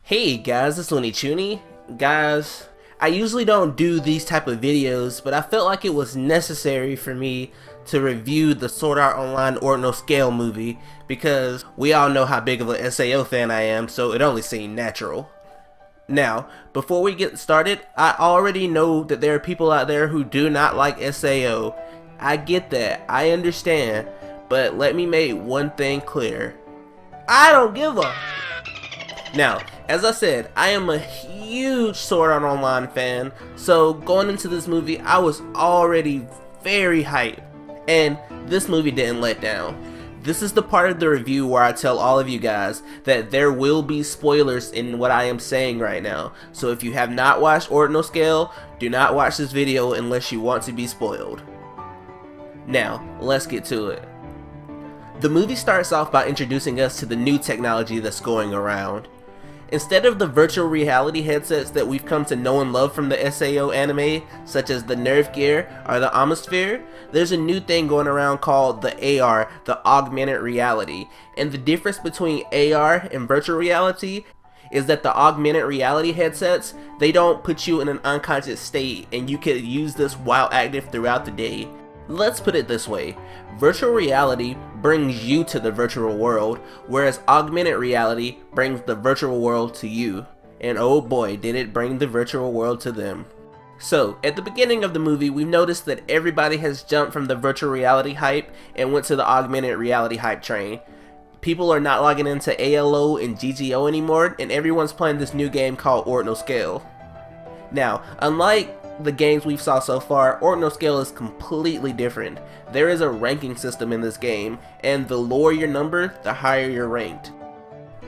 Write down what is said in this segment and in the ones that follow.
Hey guys, it's Looney Tooney. Guys, I usually don't do these type of videos, but I felt like it was necessary for me to review the Art Online Ordinal Scale movie because we all know how big of an SAO fan I am, so it only seemed natural. Now, before we get started, I already know that there are people out there who do not like SAO. I get that, I understand, but let me make one thing clear. I don't give a... Now, as I said, I am a huge Sword Art Online fan, so going into this movie, I was already very hyped, and this movie didn't let down. This is the part of the review where I tell all of you guys that there will be spoilers in what I am saying right now, so if you have not watched Ordinal Scale, do not watch this video unless you want to be spoiled. Now, let's get to it. The movie starts off by introducing us to the new technology that's going around. Instead of the virtual reality headsets that we've come to know and love from the SAO anime, such as the Nerve Gear or the Atmosphere, there's a new thing going around called the AR, the Augmented Reality. And the difference between AR and virtual reality is that the augmented reality headsets, they don't put you in an unconscious state and you can use this while active throughout the day. Let's put it this way, virtual reality brings you to the virtual world, whereas augmented reality brings the virtual world to you. And oh boy, did it bring the virtual world to them. So, at the beginning of the movie, we've noticed that everybody has jumped from the virtual reality hype and went to the augmented reality hype train. People are not logging into ALO and GGO anymore, and everyone's playing this new game called Ordinal Scale. Now, unlike the games we've saw so far, Ordinal Scale is completely different. There is a ranking system in this game, and the lower your number, the higher you're ranked.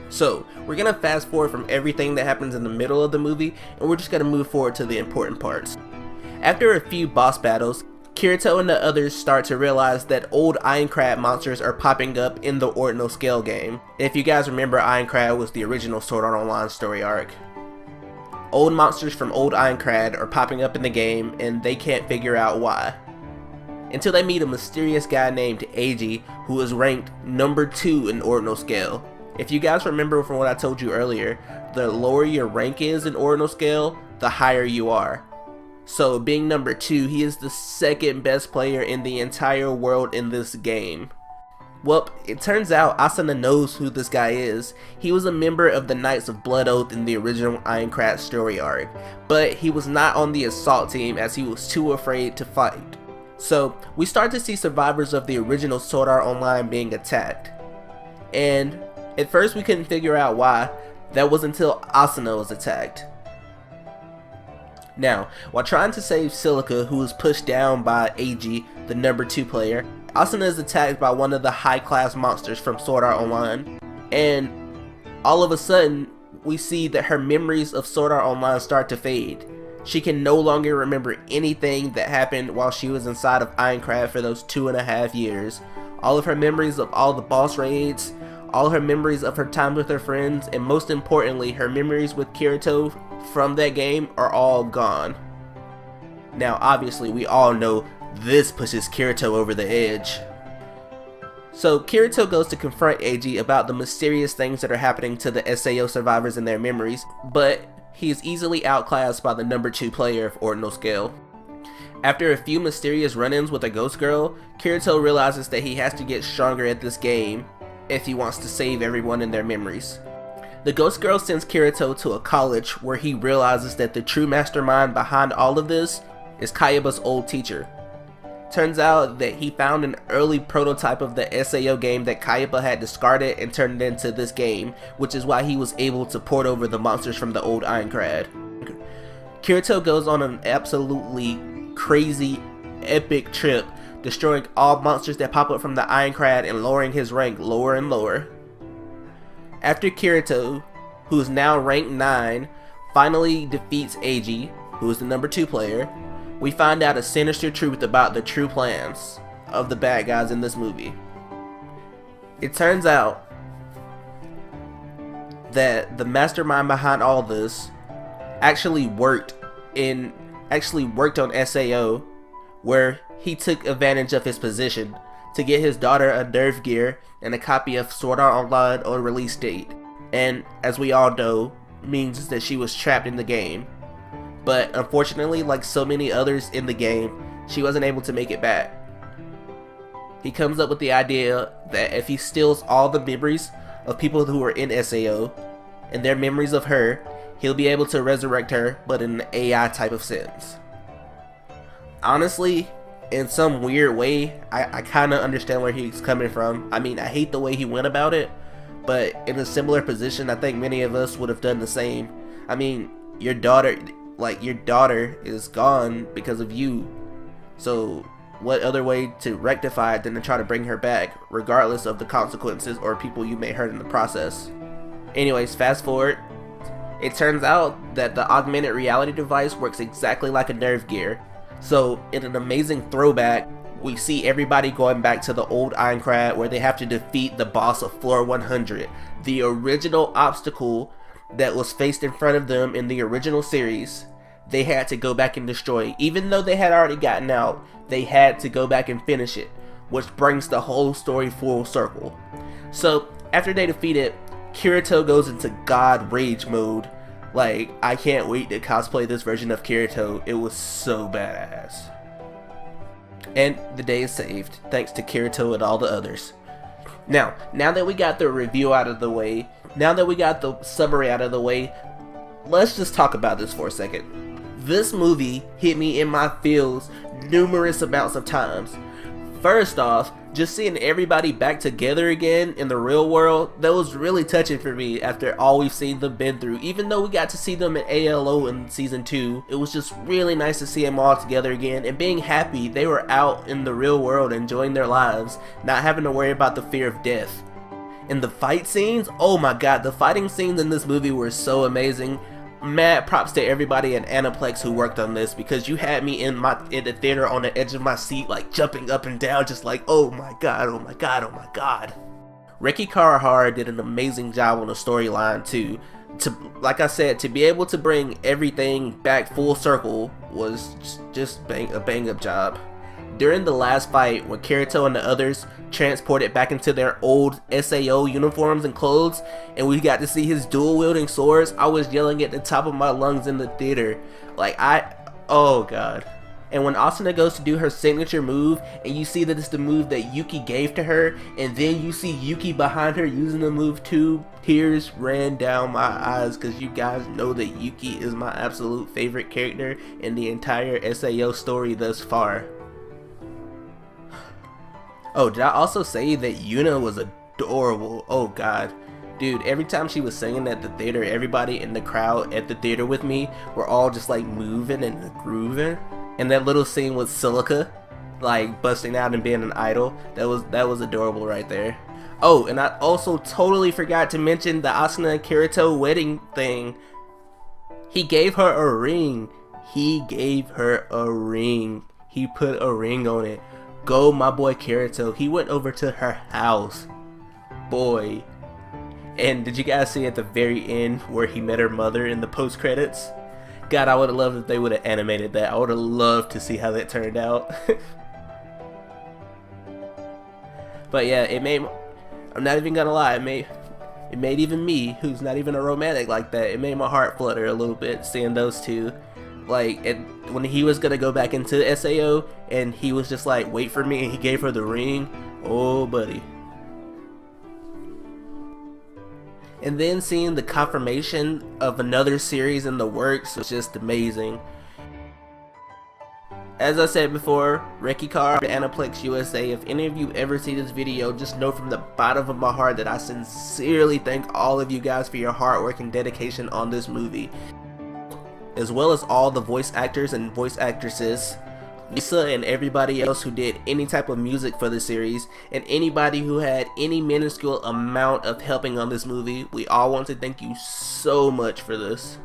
So, we're gonna fast forward from everything that happens in the middle of the movie, and we're just gonna move forward to the important parts. After a few boss battles, Kirito and the others start to realize that old Ironcrad monsters are popping up in the Ordinal Scale game. If you guys remember, Ironcrad was the original Sword Art Online story arc. Old monsters from old Ironcrad are popping up in the game and they can't figure out why. Until they meet a mysterious guy named Eiji who is ranked number 2 in Ordinal Scale. If you guys remember from what I told you earlier, the lower your rank is in Ordinal Scale, the higher you are. So being number 2, he is the second best player in the entire world in this game. Well, it turns out Asuna knows who this guy is. He was a member of the Knights of Blood Oath in the original Ironcrad story arc, but he was not on the assault team as he was too afraid to fight. So, we start to see survivors of the original Sword Art Online being attacked. And at first we couldn't figure out why. That was until Asuna was attacked. Now, while trying to save Silica, who was pushed down by Eiji, the number 2 player, Asuna is attacked by one of the high-class monsters from Sword Art Online, and all of a sudden, we see that her memories of Sword Art Online start to fade. She can no longer remember anything that happened while she was inside of Ironcrad for those 2.5 years. All of her memories of all the boss raids, all her memories of her time with her friends, and most importantly, her memories with Kirito from that game are all gone. Now, obviously, we all know this pushes Kirito over the edge. So Kirito goes to confront Eiji about the mysterious things that are happening to the SAO survivors and their memories, but he is easily outclassed by the number 2 player of Ordinal Scale. After a few mysterious run-ins with a ghost girl, Kirito realizes that he has to get stronger at this game if he wants to save everyone in their memories. The ghost girl sends Kirito to a college where he realizes that the true mastermind behind all of this is Kayaba's old teacher. Turns out that he found an early prototype of the SAO game that Kayaba had discarded and turned it into this game, which is why he was able to port over the monsters from the old Ironcrad. Kirito goes on an absolutely crazy, epic trip, destroying all monsters that pop up from the Ironcrad and lowering his rank lower and lower. After Kirito, who is now ranked 9, finally defeats Eiji, who is the number 2 player, we find out a sinister truth about the true plans of the bad guys in this movie. It turns out that the mastermind behind all this actually worked on SAO, where he took advantage of his position to get his daughter a Nerve Gear and a copy of Sword Art Online on release date. And as we all know, means that she was trapped in the game. But unfortunately, like so many others in the game, she wasn't able to make it back. He comes up with the idea that if he steals all the memories of people who were in SAO and their memories of her, he'll be able to resurrect her, but in an AI type of sense. Honestly, in some weird way, I kind of understand where he's coming from. I mean, I hate the way he went about it, but in a similar position, I think many of us would have done the same. I mean, your daughter is gone because of you. So what other way to rectify it than to try to bring her back, regardless of the consequences or people you may hurt in the process? Anyways, fast forward. It turns out that the augmented reality device works exactly like a nerve gear. So in an amazing throwback, we see everybody going back to the old Aincrad where they have to defeat the boss of floor 100, the original obstacle that was faced in front of them in the original series. They had to go back and destroy. Even though they had already gotten out, they had to go back and finish it, which brings the whole story full circle. So after they defeat it, Kirito goes into God Rage mode. Like, I can't wait to cosplay this version of Kirito. It was so badass. And the day is saved, thanks to Kirito and all the others. Now that we got the review out of the way, now that we got the summary out of the way, let's just talk about this for a second. This movie hit me in my feels numerous amounts of times. First off, just seeing everybody back together again in the real world, that was really touching for me after all we've seen them been through. Even though we got to see them in ALO in season 2, it was just really nice to see them all together again and being happy they were out in the real world enjoying their lives, not having to worry about the fear of death. And the fight scenes, oh my god, the fighting scenes in this movie were so amazing. Mad props to everybody at Aniplex who worked on this, because you had me in the theater on the edge of my seat, like jumping up and down, just like, oh my god, oh my god, oh my god. Reki Karahara did an amazing job on the storyline too. Like I said, to be able to bring everything back full circle was just a bang up job. During the last fight, when Kirito and the others transported back into their old SAO uniforms and clothes, and we got to see his dual wielding swords, I was yelling at the top of my lungs in the theater. Oh god. And when Asuna goes to do her signature move, and you see that it's the move that Yuki gave to her, and then you see Yuki behind her using the move too, tears ran down my eyes, because you guys know that Yuki is my absolute favorite character in the entire SAO story thus far. Oh, did I also say that Yuna was adorable? Oh god. Dude, every time she was singing at the theater, everybody in the crowd at the theater with me were all just like moving and grooving. And that little scene with Silica, like busting out and being an idol, that was adorable right there. Oh, and I also totally forgot to mention the Asuna and Kirito wedding thing. He gave her a ring. He gave her a ring. He put a ring on it. Go, my boy Kirito. He went over to her house. Boy. And did you guys see at the very end where he met her mother in the post credits? God, I would have loved if they would have animated that. I would have loved to see how that turned out. But yeah, I'm not even gonna lie, it made even me, who's not even a romantic like that, it made my heart flutter a little bit seeing those two. Like, when he was gonna go back into SAO and he was just like, wait for me, and he gave her the ring. Oh buddy. And then seeing the confirmation of another series in the works was just amazing. As I said before, Reki Karahara, Aniplex USA, if any of you ever see this video, just know from the bottom of my heart that I sincerely thank all of you guys for your hard work and dedication on this movie. As well as all the voice actors and voice actresses, Lisa and everybody else who did any type of music for the series, and anybody who had any minuscule amount of helping on this movie. We all want to thank you so much for this.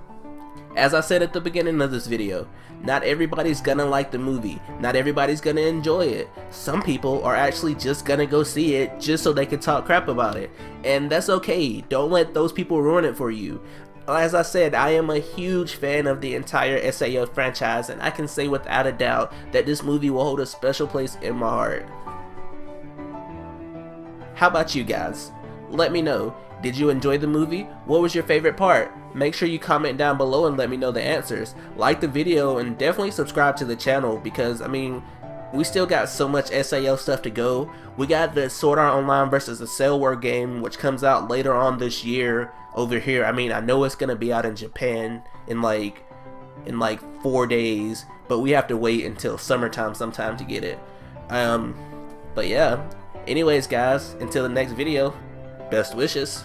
As I said at the beginning of this video, not everybody's gonna like the movie, not everybody's gonna enjoy it. Some people are actually just gonna go see it just so they can talk crap about it, and that's okay. Don't let those people ruin it for you. As I said, I am a huge fan of the entire SAO franchise, and I can say without a doubt that this movie will hold a special place in my heart. How about you guys? Let me know. Did you enjoy the movie? What was your favorite part? make sure you comment down below and let me know the answers. Like the video and definitely subscribe to the channel, because I mean, we still got so much SAO stuff to go. We got the Sword Art Online versus the Cell War game, which comes out later on this year over here. I mean, I know it's gonna be out in Japan in like 4 days, but we have to wait until summertime sometime to get it. But yeah, anyways guys, until the next video, best wishes.